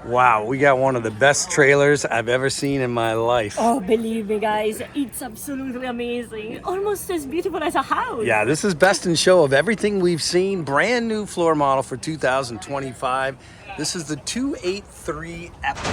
Wow, we got one of the best trailers I've ever seen in my life. Oh, believe me, guys, it's absolutely amazing. Almost as beautiful as a house. Yeah, this is best in show of everything we've seen. Brand new floor model for 2025. This is the 283 Epic.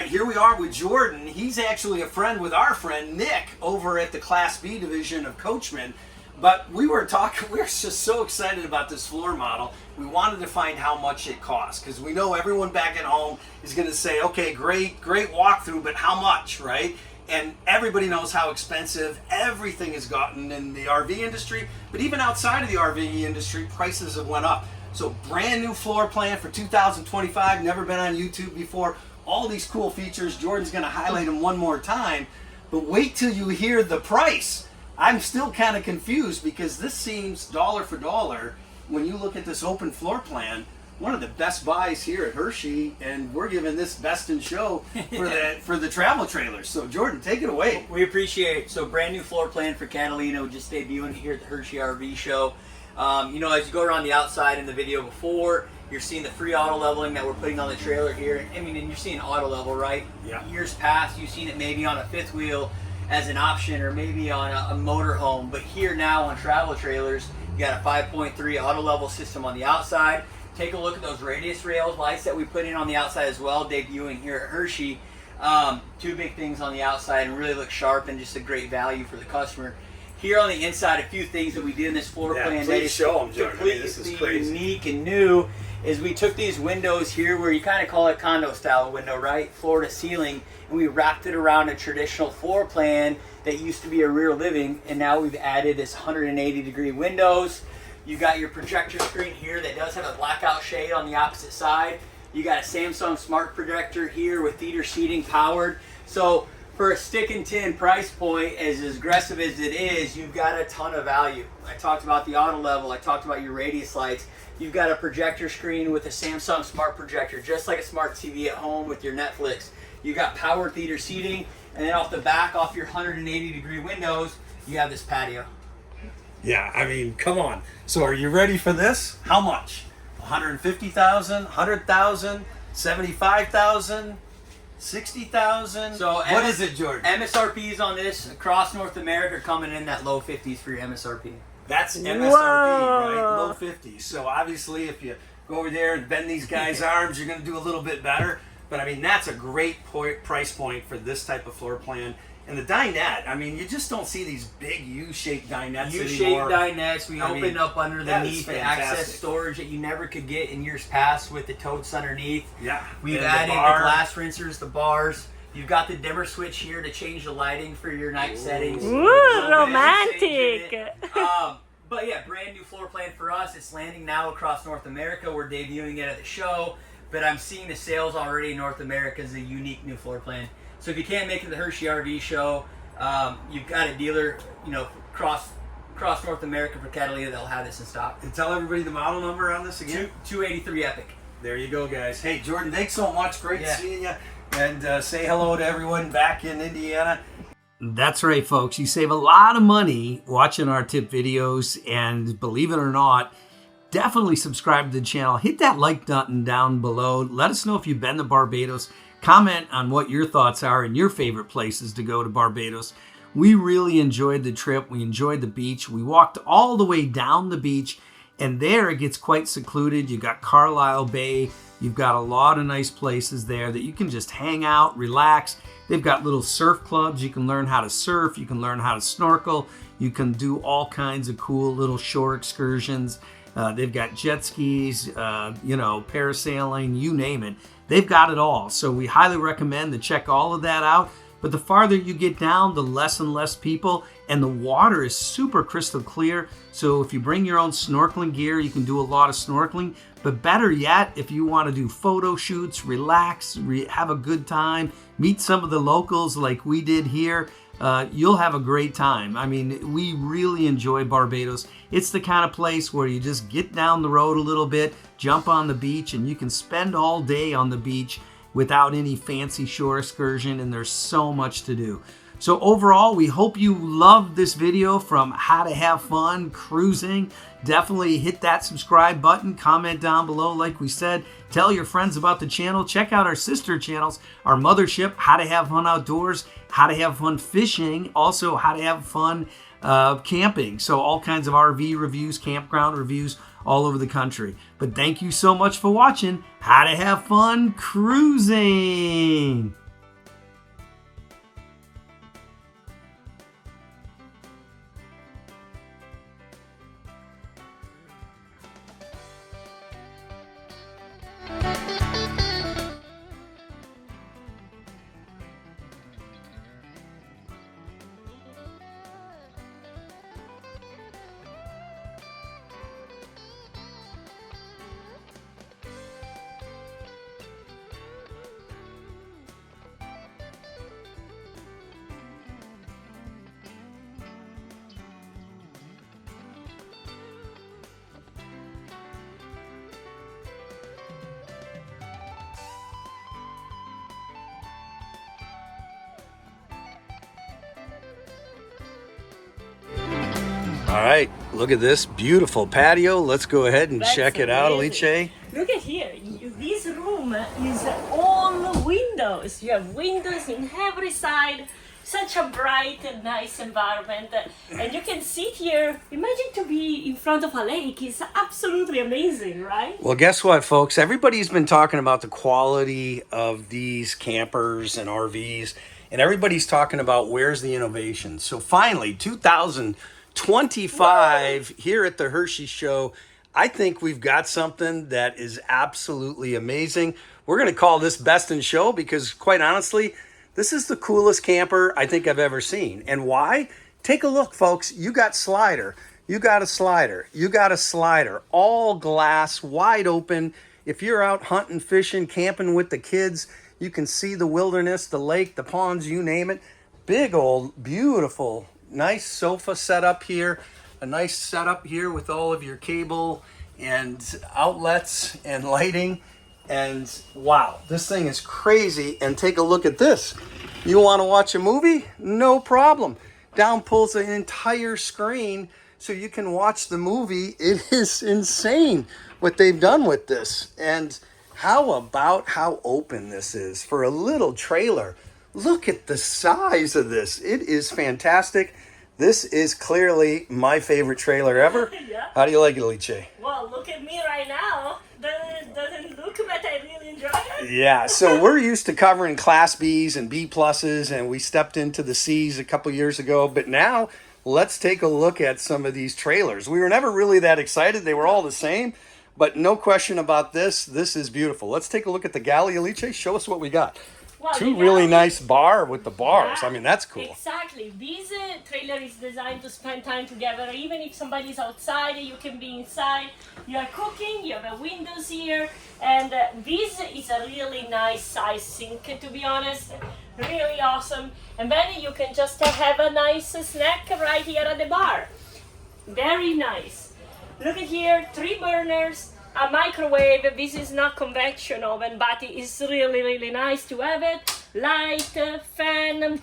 Here we are with Jordan. He's actually a friend with our friend Nick over at the Class B division of Coachmen. But we were just so excited about this floor model. We wanted to find how much it costs because we know everyone back at home is going to say, okay, great walkthrough, but how much, right? And everybody knows how expensive everything has gotten in the RV industry, but even outside of the RV industry, prices have went up. So brand new floor plan for 2025, never been on YouTube before. All these cool features. Jordan's going to highlight them one more time, but wait till you hear the price. I'm still kind of confused because this seems dollar for dollar when you look at this open floor plan. One of the best buys here at Hershey, and we're giving this best in show for the travel trailers. So Jordan, take it away. We appreciate it. So brand new floor plan for Catalina, just debuting here at the Hershey RV Show. You know, as you go around the outside in the video before, you're seeing the free auto leveling that we're putting on the trailer here. I mean, and you're seeing auto level, right? Yeah. Years past, you've seen it maybe on a fifth wheel as an option, or maybe on a motorhome. But here now on travel trailers, you got a 5.3 auto level system on the outside. Take a look at those radius rails lights that we put in on the outside as well, debuting here at Hershey. Two big things on the outside and really look sharp and just a great value for the customer. Here on the inside, a few things that we did in this floor plan that is completely unique and new is we took these windows here where you kind of call it condo style window, right? Floor to ceiling, and we wrapped it around a traditional floor plan that used to be a rear living, and now we've added this 180-degree windows. You got your projector screen here that does have a blackout shade on the opposite side. You got a Samsung smart projector here with theater seating powered. So for a stick and tin price point, as aggressive as it is, you've got a ton of value. I talked about the auto level, I talked about your radius lights. You've got a projector screen with a Samsung smart projector, just like a smart TV at home with your Netflix. You've got power theater seating, and then off the back, off your 180-degree windows, you have this patio. Yeah, I mean, come on. So are you ready for this? How much? 150,000, 100,000, 75,000, 60,000. So what is it, Jordan? MSRPs on this across North America are coming in that low 50s for your MSRP. That's MSRP, Whoa. right? Low 50s. So obviously, if you go over there and bend these guys' arms, you're going to do a little bit better. But I mean, that's a great price point for this type of floor plan. And the dinette, I mean, you just don't see these big U-shaped dinettes anymore. U-shaped dinettes. We opened up that underneath is the fantastic. access storage that you never could get in years past with the totes underneath. Yeah. We've And added the bar. glass rinsers, the bars. You've got the dimmer switch here to change the lighting for your night settings. Ooh, romantic. But yeah, brand new floor plan for us. It's landing now across North America. We're debuting it at the show, but I'm seeing the sales already in North America as a unique new floor plan. So if you can't make it to the Hershey RV Show, you've got a dealer, you know, across North America for Catalina that'll have this in stock. And tell everybody the model number on this again. 283 Epic. There you go, guys. Hey, Jordan, thanks so much. Great seeing you. And say hello to everyone back in Indiana. That's right, folks. You save a lot of money watching our tip videos. And believe it or not, definitely subscribe to the channel. Hit that like button down below. Let us know if you've been to Barbados. Comment on what your thoughts are and your favorite places to go to Barbados. We really enjoyed the trip. We enjoyed the beach. We walked all the way down the beach, and there it gets quite secluded. You got Carlisle Bay. You've got a lot of nice places there that you can just hang out, relax. They've got little surf clubs. You can learn how to surf. You can learn how to snorkel. You can do all kinds of cool little shore excursions. They've got jet skis, parasailing, you name it. They've got it all. So we highly recommend to check all of that out. But the farther you get down, the less and less people, and the water is super crystal clear. So if you bring your own snorkeling gear, you can do a lot of snorkeling. But better yet, if you want to do photo shoots, relax, have a good time, meet some of the locals like we did here, you'll have a great time. I mean, we really enjoy Barbados. It's the kind of place where you just get down the road a little bit, jump on the beach, and you can spend all day on the beach without any fancy shore excursion, and there's so much to do. So overall, we hope you loved this video from How to Have Fun Cruising. Definitely hit that subscribe button, comment down below like we said, tell your friends about the channel, check out our sister channels, our mothership, How to Have Fun Outdoors, How to Have Fun Fishing, also How to Have Fun Camping. So all kinds of RV reviews, campground reviews, all over the country. But thank you so much for watching How to Have Fun Cruising. All right, look at this beautiful patio. Let's go ahead and check it out, Alice. Look at here. This room is all windows. You have windows in every side. Such a bright and nice environment. And you can sit here. Imagine to be in front of a lake. It's absolutely amazing, right? Well, guess what, folks? Everybody's been talking about the quality of these campers and RVs, and everybody's talking about where's the innovation. So finally, 2025 here at the Hershey Show, I think we've got something that is absolutely amazing. We're going to call this Best in Show because, quite honestly, this is the coolest camper I think I've ever seen. And why? Take a look, folks. You got slider. You got a slider. You got a slider. All glass, wide open. If you're out hunting, fishing, camping with the kids, you can see the wilderness, the lake, the ponds, you name it. Big old, beautiful, nice sofa setup here. A nice setup here with all of your cable and outlets and lighting. And wow, this thing is crazy. And take a look at this. You want to watch a movie? No problem. Down pulls an entire screen so you can watch the movie. It is insane what they've done with this. And how about how open this is for a little trailer? Look at the size of this. It is fantastic. This is clearly my favorite trailer ever. Yeah. How do you like it, Alice? Well, look at me right now. Doesn't look, but I really enjoy it. Yeah, so we're used to covering Class Bs and B pluses, and we stepped into the Cs a couple years ago. But now, let's take a look at some of these trailers. We were never really that excited. They were all the same, but no question about this. This is beautiful. Let's take a look at the galley, Alice. Show us what we got. Well, Two really nice bar with the bars. I mean, that's cool. Exactly. This trailer is designed to spend time together. Even if somebody's outside, you can be inside. You are cooking, you have a windows here, and this is a really nice size sink, to be honest. Really awesome. And then you can just have a nice snack right here at the bar. Very nice. Look at here, 3 burners. A microwave. This is not convection oven, but it's really, really nice to have it. Light, fan,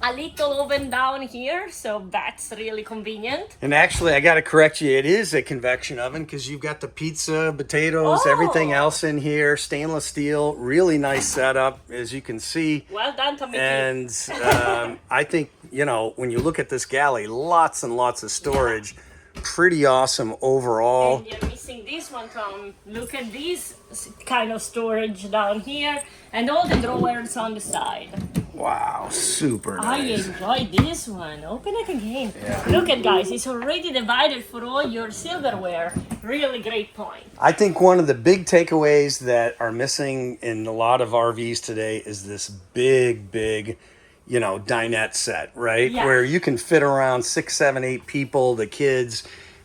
a little oven down here, so that's really convenient. And actually, I got to correct you. It is a convection oven because you've got the pizza, potatoes, Oh. everything else in here. Stainless steel, really nice setup, as you can see. Well done, Tommy. And I think, you know, when you look at this galley, lots and lots of storage. Pretty awesome overall. And you're missing this one, Tom. Look at this kind of storage down here, and all the drawers on the side. Wow, super I nice. enjoy this one. Open it again. Yeah. Look at, guys, it's already divided for all your silverware. Really great point. I think one of the big takeaways that are missing in a lot of RVs today is this big, you know, dinette set, right? Yeah. Where you can fit around 6, 7, 8 people, the kids,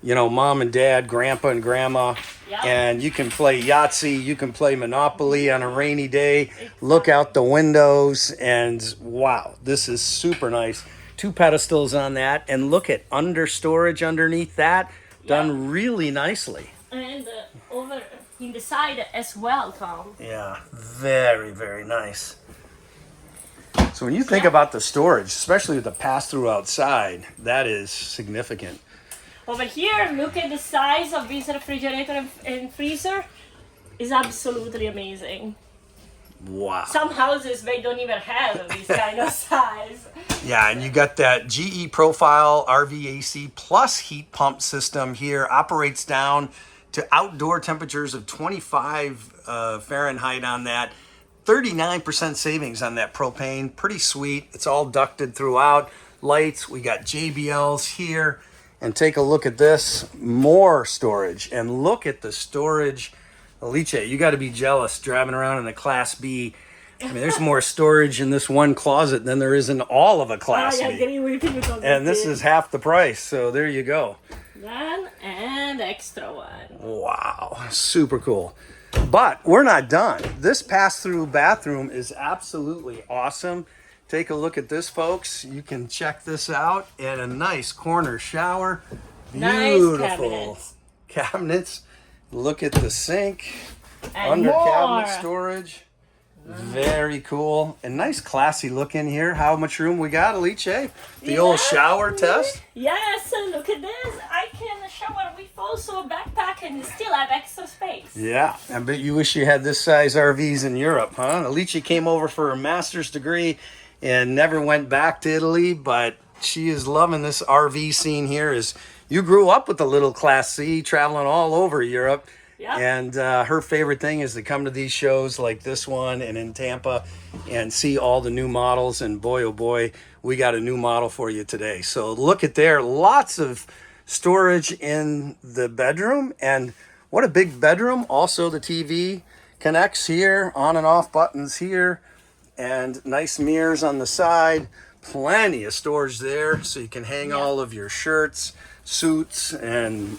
you know, mom and dad, grandpa and grandma, Yeah. and you can play Yahtzee, you can play Monopoly on a rainy day, look out the windows, and wow, this is super nice. 2 pedestals on that, and look at under storage underneath that, done really nicely. And over in the side as well, Tom. Yeah, very nice. So when you think Yeah. about the storage, especially with the pass-through outside, that is significant. Over here, look at the size of this refrigerator and freezer. It's absolutely amazing. Wow. Some houses, they don't even have this kind of size. Yeah, and you got that GE Profile RVAC plus heat pump system here. Operates down to outdoor temperatures of 25 Fahrenheit on that. 39% savings on that propane. Pretty sweet. It's all ducted throughout. Lights. We got JBLs here. And take a look at this. More storage. And look at the storage. Alice, you got to be jealous driving around in a Class B. I mean, there's more storage in this one closet than there is in all of a Class I B. agree with you, Tom. And this is half the price. So there you go. One and extra one. Wow. Super cool. But we're not done. This pass-through bathroom is absolutely awesome. Take a look at this, folks. You can check this out. And a nice corner shower. Nice Beautiful cabinets. Look at the sink. And Under more. cabinet storage. Very cool. And nice classy look in here. How much room we got, Alice? The old shower test. Yes, look at this. I can shower with also a backpack and still have extra space. Yeah, I bet you wish you had this size RVs in Europe, huh? Alicia came over for her master's degree and never went back to Italy, but she is loving this RV scene here. As you grew up with the little Class C, traveling all over Europe. Yeah. And her favorite thing is to come to these shows like this one and in Tampa and see all the new models. And boy, oh boy, we got a new model for you today. So look at there. Lots of storage in the bedroom. And what a big bedroom. Also, the TV connects here, on and off buttons here. And nice mirrors on the side. Plenty of storage there. So you can hang all of your shirts, suits, and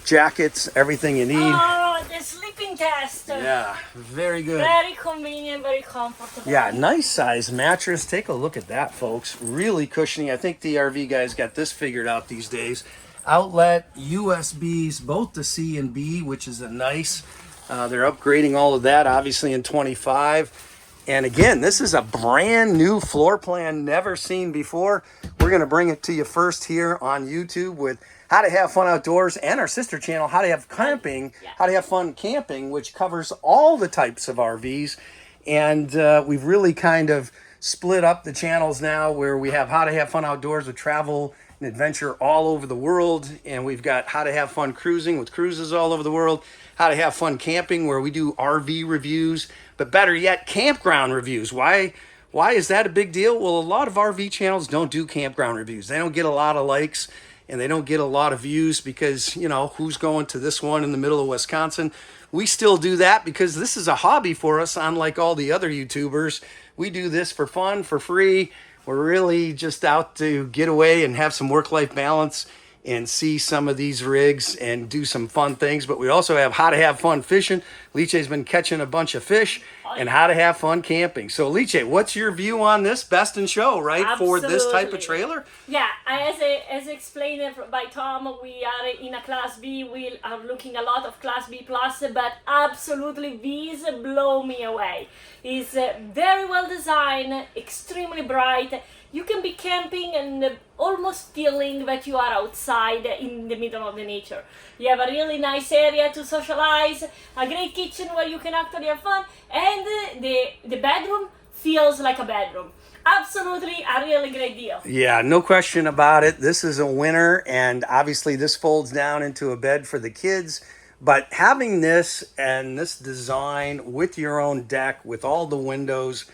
jackets, everything you need. Oh, the sleeping test. Yeah, very good. Very convenient, very comfortable. Yeah, nice size mattress. Take a look at that, folks. Really cushiony. I think the RV guys got this figured out these days. Outlet, USBs, both the C and B, which is a nice. They're upgrading all of that, obviously, in 25. And again, this is a brand new floor plan, never seen before. We're going to bring it to you first here on YouTube with How to Have Fun Outdoors and our sister channel, How to Have Camping, How to Have Fun Camping, which covers all the types of RVs. And we've really kind of split up the channels now where we have How to Have Fun Outdoors with travel and adventure all over the world. And we've got How to Have Fun Cruising with cruises all over the world. How to Have Fun Camping, where we do RV reviews, but better yet, campground reviews. Why is that a big deal? Well, a lot of RV channels don't do campground reviews. They don't get a lot of likes and they don't get a lot of views because, you know, who's going to this one in the middle of Wisconsin? We still do that because this is a hobby for us, unlike all the other YouTubers. We do this for fun, for free. We're really just out to get away and have some work-life balance and see some of these rigs and do some fun things. But we also have how to have fun fishing. Lice's been catching a bunch of fish, and how to have fun camping. So Lice, what's your view on this Best in Show, right? For this type of trailer? Yeah, as explained by Tom, we are in a Class B. We are looking a lot of Class B plus, but absolutely these blow me away. It's very well designed, extremely bright. You can be camping and almost feeling that you are outside in the middle of the nature. You have a really nice area to socialize, a great kitchen where you can actually have fun, and the bedroom feels like a bedroom. Absolutely a really great deal. Yeah, no question about it. This is a winner, and obviously this folds down into a bed for the kids. But having this and this design with your own deck, with all the windows,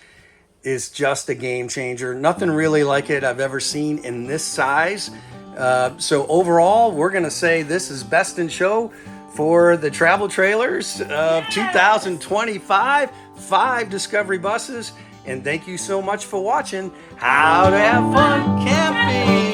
is just a game changer. Nothing really like it I've ever seen in this size. So overall, we're going to say this is Best in Show for the travel trailers of 2025. 5 Discovery buses. And thank you so much for watching How to Have Fun Camping.